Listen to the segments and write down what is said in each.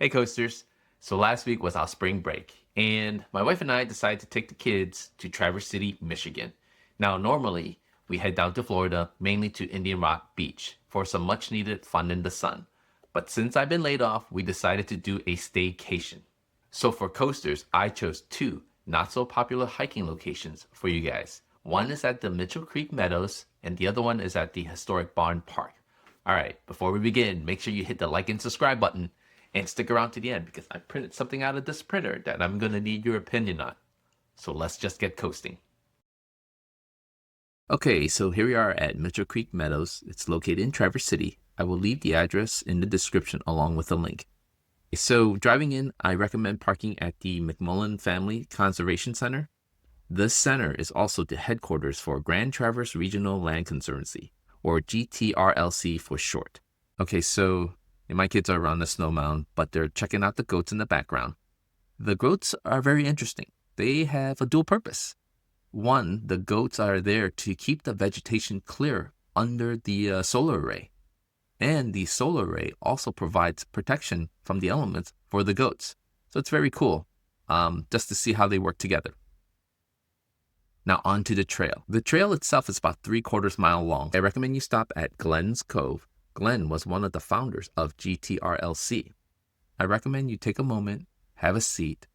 Hey coasters. So last week was our spring break, and my wife and I decided to take the kids to Traverse City, Michigan. Now, normally we head down to Florida, mainly to Indian Rock Beach, for some much needed fun in the sun. But since I've been laid off, we decided to do a staycation. So for coasters, I chose two not so popular hiking locations for you guys. One is at the Mitchell Creek Meadows, and the other one is at the historic Barn Park. All right, before we begin, make sure you hit the like and subscribe button and stick around to the end because I printed something out of this printer that I'm going to need your opinion on. So let's just get coasting. Okay, so here we are at Mitchell Creek Meadows. It's located in Traverse City. I will leave the address in the description along with a link. So driving in, I recommend parking at the McMullen Family Conservation Center. This center is also the headquarters for Grand Traverse Regional Land Conservancy, or GTRLC for short. Okay, so my kids are around the snow mound, but they're checking out the goats in the background. The goats are very interesting. They have a dual purpose. One, the goats are there to keep the vegetation clear under the solar array. And the solar array also provides protection from the elements for the goats. So it's very cool just to see how they work together. Now on to the trail. The trail itself is about 3/4 mile long. I recommend you stop at Glenn's Cove. Glenn was one of the founders of GTRLC. I recommend you take a moment, have a seat.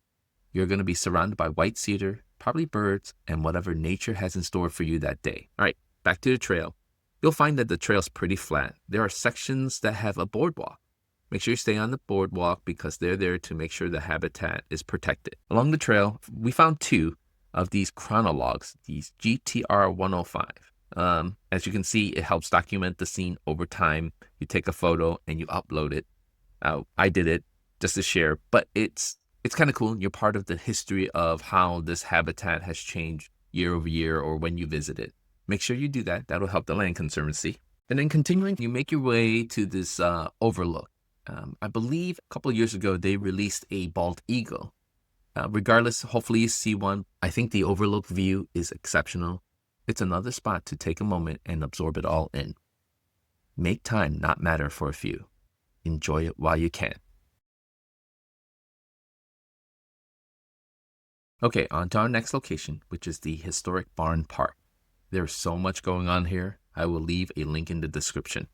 You're going to be surrounded by white cedar, probably birds, and whatever nature has in store for you that day. All right, back to the trail. You'll find that the trail's pretty flat. There are sections that have a boardwalk. Make sure you stay on the boardwalk because they're there to make sure the habitat is protected. Along the trail, we found two of these chronologues, these GTR 105. As you can see, it helps document the scene over time. You take a photo and you upload it. I did it just to share, but it's kind of cool. You're part of the history of how this habitat has changed year over year or when you visit it. Make sure you do that. That'll help the Land Conservancy. And then continuing, you make your way to this overlook. I believe a couple of years ago, they released a bald eagle. Regardless, hopefully you see one. I think the overlook view is exceptional. It's another spot to take a moment and absorb it all in. Make time not matter for a few. Enjoy it while you can. Okay, on to our next location, which is the historic Barn Park. There's so much going on here. I will leave a link in the description.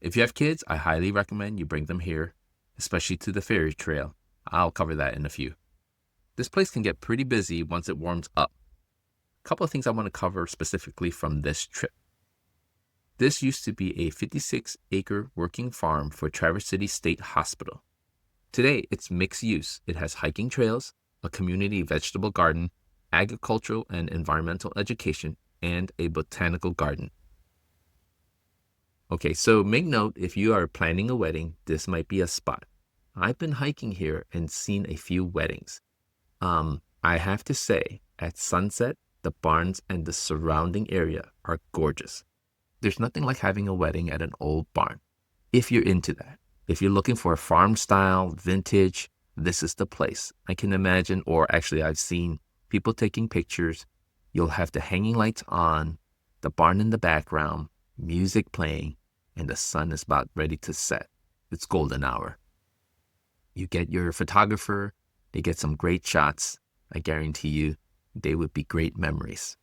If you have kids, I highly recommend you bring them here, especially to the ferry trail. I'll cover that in a few. This place can get pretty busy once it warms up. A couple of things I want to cover specifically from this trip. This used to be a 56-acre working farm for Traverse City State Hospital. Today, it's mixed use. It has hiking trails, a community vegetable garden, agricultural and environmental education, and a botanical garden. Okay, so make note if you are planning a wedding, this might be a spot. I've been hiking here and seen a few weddings. I have to say, at sunset, the barns and the surrounding area are gorgeous. There's nothing like having a wedding at an old barn. If you're into that, if you're looking for a farm style, vintage, this is the place. I can imagine, or actually I've seen people taking pictures. You'll have the hanging lights on, the barn in the background, music playing, and the sun is about ready to set. It's golden hour. You get your photographer, they get some great shots. I guarantee you, they would be great memories.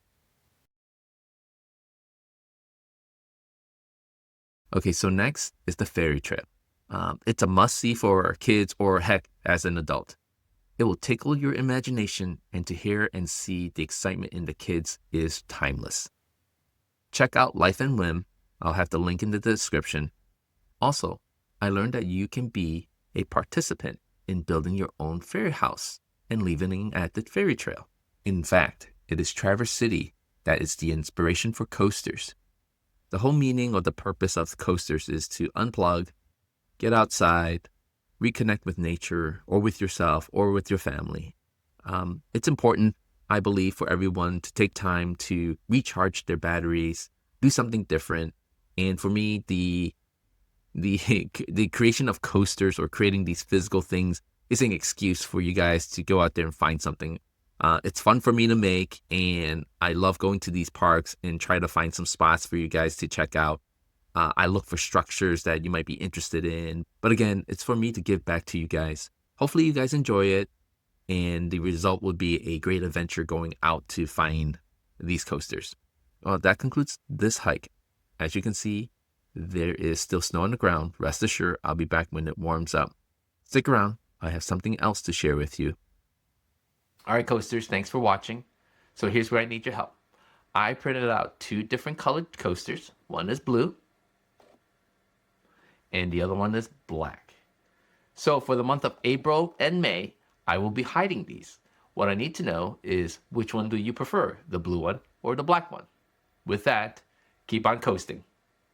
Okay, so next is the ferry trip. It's a must-see for kids or heck, as an adult. It will tickle your imagination, and to hear and see the excitement in the kids is timeless. Check out Life and Whim. I'll have the link in the description. Also, I learned that you can be a participant in building your own ferry house and leaving at the ferry trail. In fact, it is Traverse City that is the inspiration for coasters. The whole meaning or the purpose of coasters is to unplug, get outside, reconnect with nature or with yourself or with your family. It's important, I believe, for everyone to take time to recharge their batteries, do something different. And for me, the creation of coasters or creating these physical things is an excuse for you guys to go out there and find something. It's fun for me to make, and I love going to these parks and try to find some spots for you guys to check out. I look for structures that you might be interested in. But again, it's for me to give back to you guys. Hopefully, you guys enjoy it, and the result will be a great adventure going out to find these coasters. Well, that concludes this hike. As you can see, there is still snow on the ground. Rest assured, I'll be back when it warms up. Stick around. I have something else to share with you. All right, coasters, thanks for watching. So here's where I need your help. I printed out 2 different colored coasters. One is blue, and the other one is black. So for the month of April and May, I will be hiding these. What I need to know is, which one do you prefer, the blue one or the black one? With that, keep on coasting.